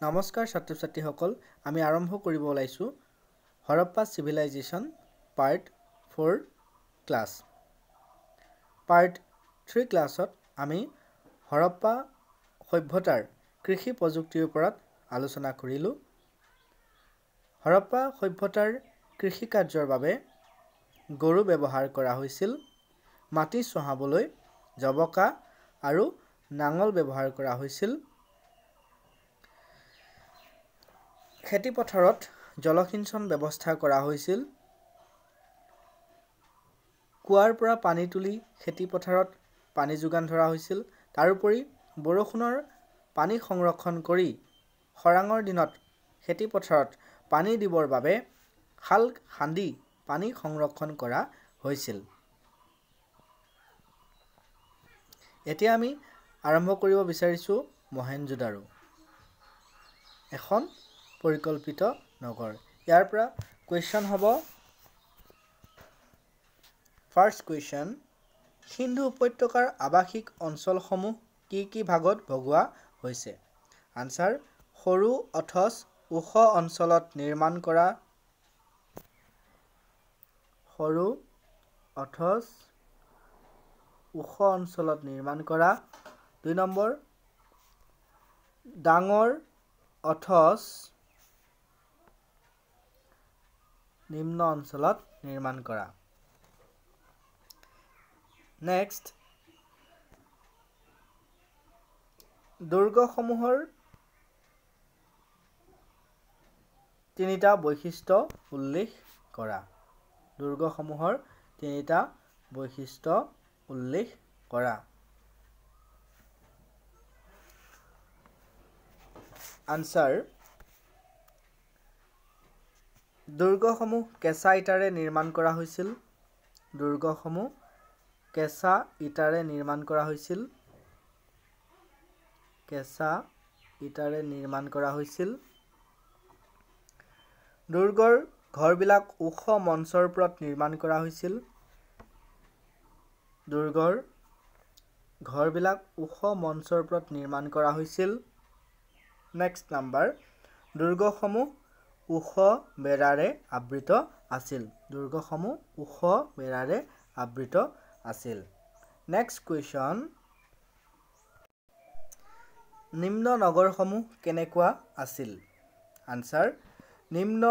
নমস্কাৰ ছাত্ৰ-ছাত্ৰীসকল, আমি আৰম্ভ কৰিব ওলাইছোঁ Harappa civilisation part 4 class. Part 3 ক্লাছত আমি হৰপ্পা সভ্যতাৰ কৃষি প্ৰযুক্তিৰ ওপৰত আলোচনা কৰিলোঁ। হৰপ্পা সভ্যতাৰ কৃষি কাৰ্যৰ বাবে গৰু ব্যৱহাৰ কৰা হৈছিল। মাটি চহাবলৈ জবকা আৰু নাঙল ব্যৱহাৰ কৰা হৈছিল। খেতি পথাৰত জলসিঞ্চন ব্যৱস্থা কৰা হৈছিল। কুৱাৰ পৰা পানী তুলি খেতি পথাৰত পানী যোগান ধৰা হৈছিল। তাৰোপৰি বৰষুণৰ পানী সংৰক্ষণ কৰি খৰাঙৰ দিনত খেতি পথাৰত পানী দিবৰ বাবে খাল খান্দি পানী সংৰক্ষণ কৰা হৈছিল। এতিয়া আমি আৰম্ভ কৰিব বিচাৰিছোঁ মহেঞ্জোদাৰো, এখন পৰিকল্পিত নগৰ। ইয়াৰ পৰা কুৱেশ্যন হ'ব। ফাৰ্ষ্ট কুৱেশ্যন, সিন্ধু উপত্যকাৰ আৱাসিক অঞ্চলসমূহ কি কি ভাগত ভগোৱা হৈছে? আনচাৰ, সৰু অথচ ওখ অঞ্চলত নিৰ্মাণ কৰা, সৰু অথচ ওখ অঞ্চলত নিৰ্মাণ কৰা। 2 নম্বৰ, ডাঙৰ অথচ নিম্ন অঞ্চলত নিৰ্মাণ কৰা। নেক্সট, দুৰ্গসমূহৰ তিনিটা বৈশিষ্ট্য উল্লেখ কৰা। দুৰ্গসমূহৰ তিনিটা বৈশিষ্ট্য উল্লেখ কৰা। আনচাৰ, দুৰ্গসমূহ কেঁচা ইটাৰে নিৰ্মাণ কৰা হৈছিল। দুৰ্গসমূহ কেঁচা ইটাৰে নিৰ্মাণ কৰা হৈছিল। কেঁচা ইটাৰে নিৰ্মাণ কৰা হৈছিল। দুৰ্গৰ ঘৰবিলাক ওখ মঞ্চৰ ওপৰত নিৰ্মাণ কৰা হৈছিল। দুৰ্গৰ ঘৰবিলাক ওখ মঞ্চৰ ওপৰত নিৰ্মাণ কৰা হৈছিল। নেক্সট নাম্বাৰ, দুৰ্গসমূহ ওখ বেৰাৰে আবৃত আছিল। দুৰ্গসমূহ ওখ বেৰাৰে আবৃত আছিল। নেক্সট কুৱেশ্যন, নিম্ন নগৰসমূহ কেনেকুৱা আছিল? আনচাৰ, নিম্ন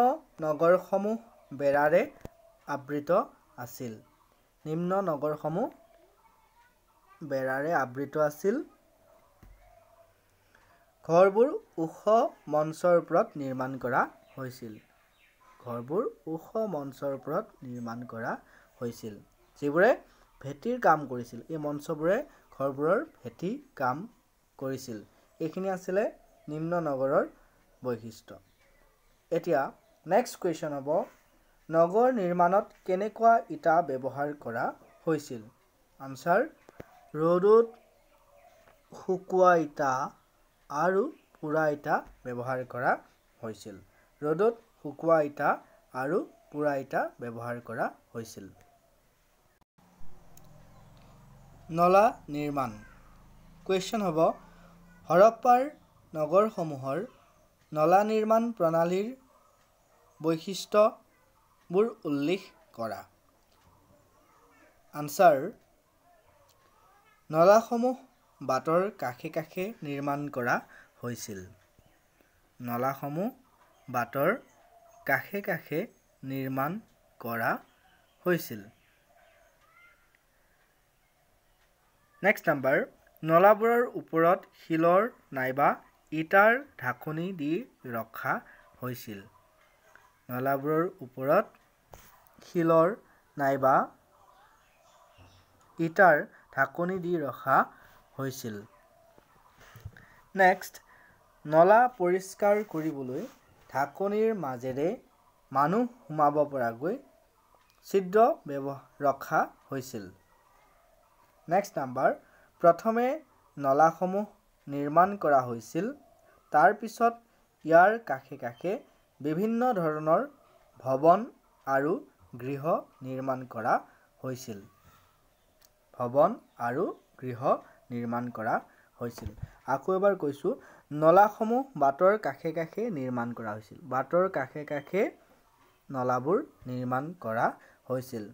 নগৰসমূহ বেৰাৰে আবৃত আছিল। নিম্ন নগৰসমূহ বেৰাৰে আবৃত আছিল। ঘৰবোৰ ওখ মঞ্চৰ ওপৰত নিৰ্মাণ কৰা হৈছিল। ঘৰবোৰ ওখ মঞ্চৰ ওপৰত নিৰ্মাণ কৰা হৈছিল, যিবোৰে ভেটিৰ কাম কৰিছিল। এই মঞ্চবোৰে ঘৰবোৰৰ ভেটি কাম কৰিছিল। এইখিনি আছিলে নিম্ন নগৰৰ বৈশিষ্ট্য। এতিয়া নেক্সট কুৱেশ্যন হ'ব, নগৰ নিৰ্মাণত কেনেকুৱা ইটা ব্যৱহাৰ কৰা হৈছিল? আনচাৰ, ৰ'দত শুকোৱা ইটা আৰু পোৰা ইটা ব্যৱহাৰ কৰা হৈছিল। ৰ'দত শুকোৱা ইটা আৰু পোৰা ইটা ব্যৱহাৰ কৰা হৈছিল। নলা নিৰ্মাণ। কুৱেশ্যন হ'ব, হৰপ্পাৰ নগৰসমূহৰ নলা নিৰ্মাণ প্ৰণালীৰ বৈশিষ্ট্যবোৰ উল্লেখ কৰা। আনচাৰ, নলাসমূহ বাটৰ কাষে কাষে নিৰ্মাণ কৰা হৈছিল। নলাসমূহ বাটৰ কাষে কাষে নিৰ্মাণ কৰা হৈছিল। নেক্সট নাম্বাৰ, নলাবোৰৰ ওপৰত শিলৰ নাইবা ইটাৰ ঢাকনি দি ৰখা হৈছিল। নলাবোৰৰ ওপৰত শিলৰ নাইবা ইটাৰ ঢাকনি দি ৰখা হৈছিল। নেক্সট, নলা পৰিষ্কাৰ কৰিবলৈ ঢাকনিৰ মাজেৰে মানুহ সোমাব পৰাকৈ ছিদ্ৰ ৰখা হৈছিল। নেক্সট নাম্বাৰ, প্ৰথমে নলাসমূহ নিৰ্মাণ কৰা হৈছিল। তাৰ পিছত ইয়াৰ কাষে কাষে বিভিন্ন ধৰণৰ ভৱন আৰু গৃহ নিৰ্মাণ কৰা হৈছিল। ভৱন আৰু গৃহ নিৰ্মাণ কৰা হৈছিল। আকৌ এবাৰ কৈছোঁ, নলাসমূহ বাটৰ কাষে কাষে নিৰ্মাণ কৰা হৈছিল। বাটৰ কাষে কাষে নলাবোৰ নিৰ্মাণ কৰা হৈছিল।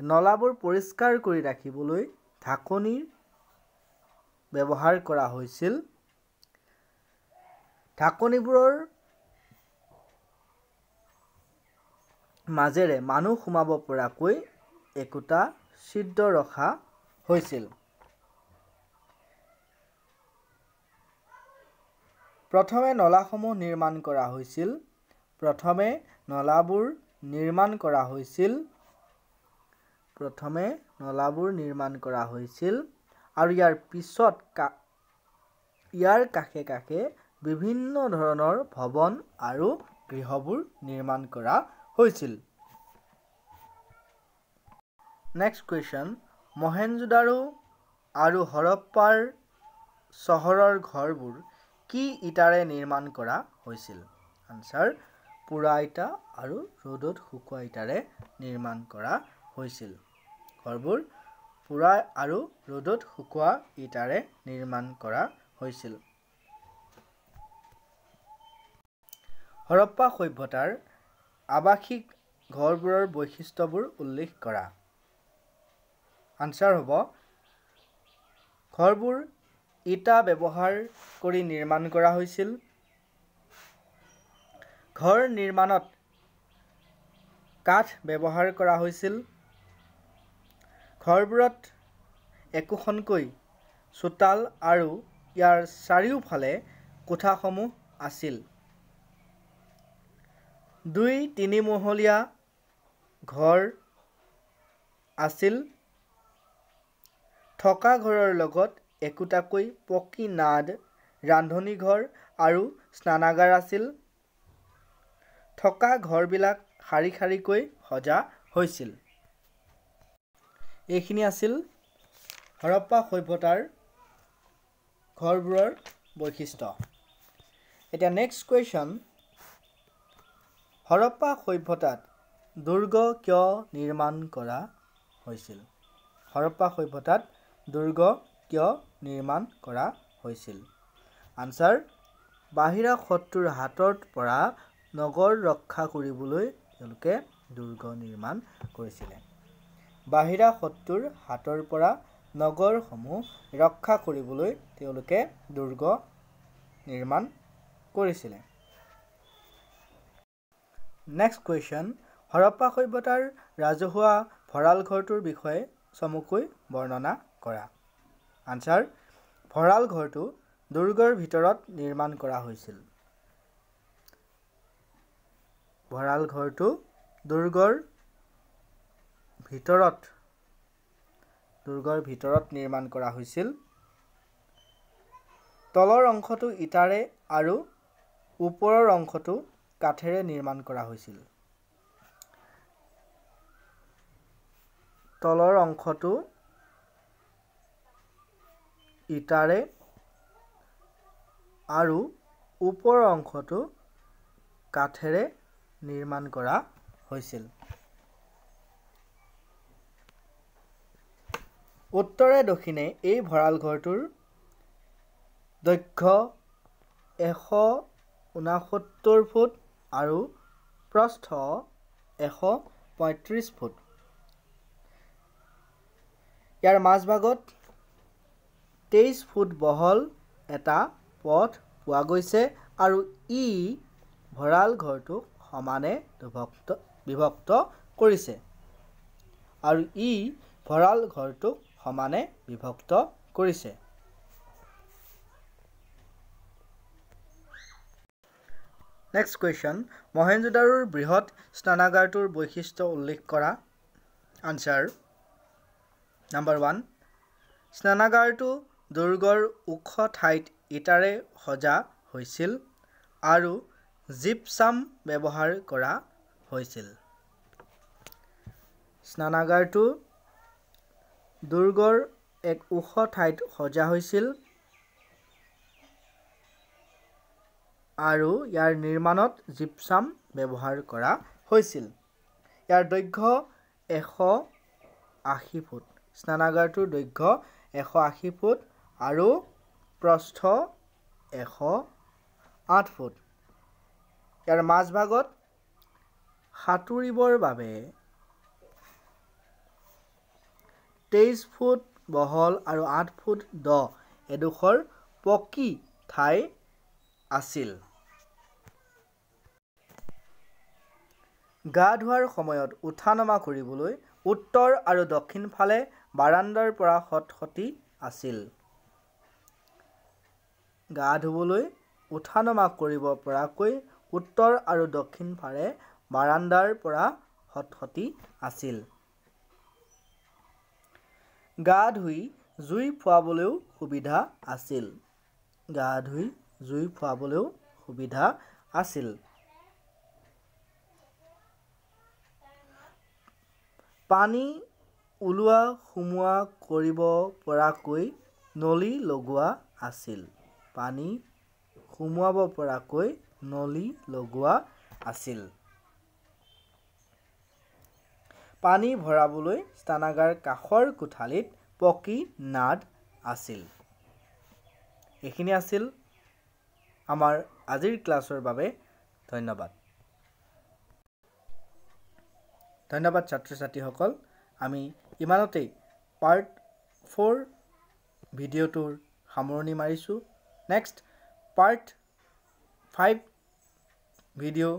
নলাবোৰ পৰিষ্কাৰ কৰি ৰাখিবলৈ ঢাকনিৰ ব্যৱহাৰ কৰা হৈছিল। ঢাকনিবোৰৰ মাজেৰে মানুহ সোমাব পৰাকৈ একোটা ছিদ্ৰ ৰখা হৈছিল। প্ৰথমে নলাসমূহ নিৰ্মাণ কৰা হৈছিল। প্ৰথমে নলাবোৰ নিৰ্মাণ কৰা হৈছিল। প্ৰথমে নলাবোৰ নিৰ্মাণ কৰা হৈছিল আৰু ইয়াৰ পিছত ইয়াৰ কাষে কাষে বিভিন্ন ধৰণৰ ভৱন আৰু গৃহবোৰ নিৰ্মাণ কৰা হৈছিল। নেক্সট কুৱেশ্যন, মহেঞ্জোদাৰো আৰু হৰপ্পাৰ চহৰৰ ঘৰবোৰ কি ইটাৰে নিৰ্মাণ কৰা হৈছিল? আনচাৰ, পোৰা ইটা আৰু ৰ'দত শুকোৱা ইটাৰে নিৰ্মাণ কৰা হৈছিল। ঘৰবোৰ পোৰা আৰু ৰ'দত শুকোৱা ইটাৰে নিৰ্মাণ কৰা হৈছিল। হৰপ্পা সভ্যতাৰ আৱাসিক ঘৰবোৰৰ বৈশিষ্ট্যবোৰ উল্লেখ কৰা। আনচাৰ হ'ব, ঘৰবোৰ ইটা ব্যৱহাৰ কৰি নিৰ্মাণ কৰা হৈছিল। ঘৰ নিৰ্মাণত কাঠ ব্যৱহাৰ কৰা হৈছিল। ঘৰবোৰত একোখনকৈ চোতাল আৰু ইয়াৰ চাৰিওফালে কোঠাসমূহ আছিল। ২-৩ মহলীয়া ঘৰ আছিল। থকা ঘৰৰ লগত একোটাকৈ পকী নাদ, ৰান্ধনী ঘৰ আৰু স্নানাগাৰ আছিল। থকা ঘৰবিলাক শাৰী শাৰীকৈ সজা হৈছিল। এইখিনি আছিল হৰপ্পা সভ্যতাৰ ঘৰবোৰৰ বৈশিষ্ট্য। এতিয়া নেক্সট কুৱেশ্যন, হৰপ্পা সভ্যতাত দুৰ্গ কিয় নিৰ্মাণ কৰা হৈছিল? হৰপ্পা সভ্যতাত দুৰ্গ কিয় নিৰ্মাণ কৰা হৈছিল? আনচাৰ, বাহিৰা শত্ৰুৰ হাতৰ পৰা নগৰ ৰক্ষা কৰিবলৈ তেওঁলোকে দুৰ্গ নিৰ্মাণ কৰিছিলে। বাহিৰা শত্ৰুৰ হাতৰ পৰা নগৰসমূহ ৰক্ষা কৰিবলৈ তেওঁলোকে দুৰ্গ নিৰ্মাণ কৰিছিলে। নেক্সট কুৱেশ্যন, হৰপ্পা সভ্যতাৰ ৰাজহুৱা ভঁৰাল ঘৰটোৰ বিষয়ে চমুকৈ বৰ্ণনা কৰা। আনচাৰ, ভঁৰাল ঘৰটো দুৰ্গৰ ভিতৰত নিৰ্মাণ কৰা হৈছিল। ভঁৰাল ঘৰটো দুৰ্গৰ ভিতৰত নিৰ্মাণ কৰা হৈছিল। তলৰ অংশটো ইটাৰে আৰু ওপৰৰ অংশটো কাঠেৰে নিৰ্মাণ কৰা হৈছিল। তলৰ অংশটো ইটাৰে আৰু ওপৰৰ অংশটো কাঠেৰে নিৰ্মাণ কৰা হৈছিল। উত্তৰে দক্ষিণে এই ভঁৰাল ঘৰটোৰ দৈৰ্ঘ্য ১৬৯ ফুট আৰু প্ৰস্থ ১৩৫ ফুট। ইয়াৰ মাজভাগত ২৩ ফুট বহল এটা পথ পোৱা গৈছে আৰু ই ভঁৰাল ঘৰটোক সমানে বিভক্ত কৰিছে। নেক্সট কুৱেশ্যন, মহেঞ্জোদাৰোৰ বৃহৎ স্নানাগাৰটোৰ বৈশিষ্ট্য উল্লেখ কৰা। আনচাৰ, নাম্বাৰ 1, স্নানাগাৰটো দুৰ্গৰ ওখ ঠাইত ইটাৰে সজা হৈছিল আৰু জিপছাম ব্যৱহাৰ কৰা হৈছিল। স্নানাগাৰটো দুৰ্গৰ এক ওখ ঠাইত সজা হৈছিল আৰু ইয়াৰ নিৰ্মাণত জিপছাম ব্যৱহাৰ কৰা হৈছিল। ইয়াৰ দৈৰ্ঘ্য ১৮০ ফুট। স্নানাগাৰটোৰ দৈৰ্ঘ্য ১৮০ ফুট আৰু প্ৰস্থ 108 ফুট। ইয়াৰ মাজভাগত সাঁতুৰিবৰ বাবে 23 ফুট বহল আৰু 8 ফুট দ এডোখৰ পকী ঠাই আছিল। গা ধোৱাৰ সময়ত উঠা নমা কৰিবলৈ উত্তৰ আৰু দক্ষিণ ফালে বাৰাণ্ডাৰ পৰা সতসতি আছিল। গা ধুবলৈ উঠা নমা কৰিব পৰাকৈ উত্তৰ আৰু দক্ষিণ ফালে বাৰাণ্ডাৰ পৰা সতসতি আছিল। গা ধুই জুই ফুৱাবলৈও সুবিধা আছিল। গা ধুই জুই ফুৱাবলৈও সুবিধা আছিল। পানী ওলোৱা সোমোৱা কৰিব পৰাকৈ নলী লগোৱা আছিল। পানী সোমোৱাব পৰাকৈ নলী লগোৱা আছিল। পানী ভৰাবলৈ স্নানাগাৰ কাষৰ কোঠালিত পকী নাদ আছিল। এইখিনি আছিল আমাৰ আজিৰ ক্লাছৰ বাবে। ধন্যবাদ। ধন্যবাদ ছাত্ৰ ছাত্ৰীসকল। আমি ইমানতেই পাৰ্ট 4 ভিডিঅ'টোৰ সামৰণি মাৰিছোঁ। নেক্সট পাৰ্ট 5 ভিডিঅ'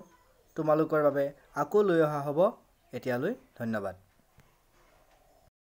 তোমালোকৰ বাবে আকৌ লৈ অহা হ'ব। এতিয়ালৈ ধন্যবাদ।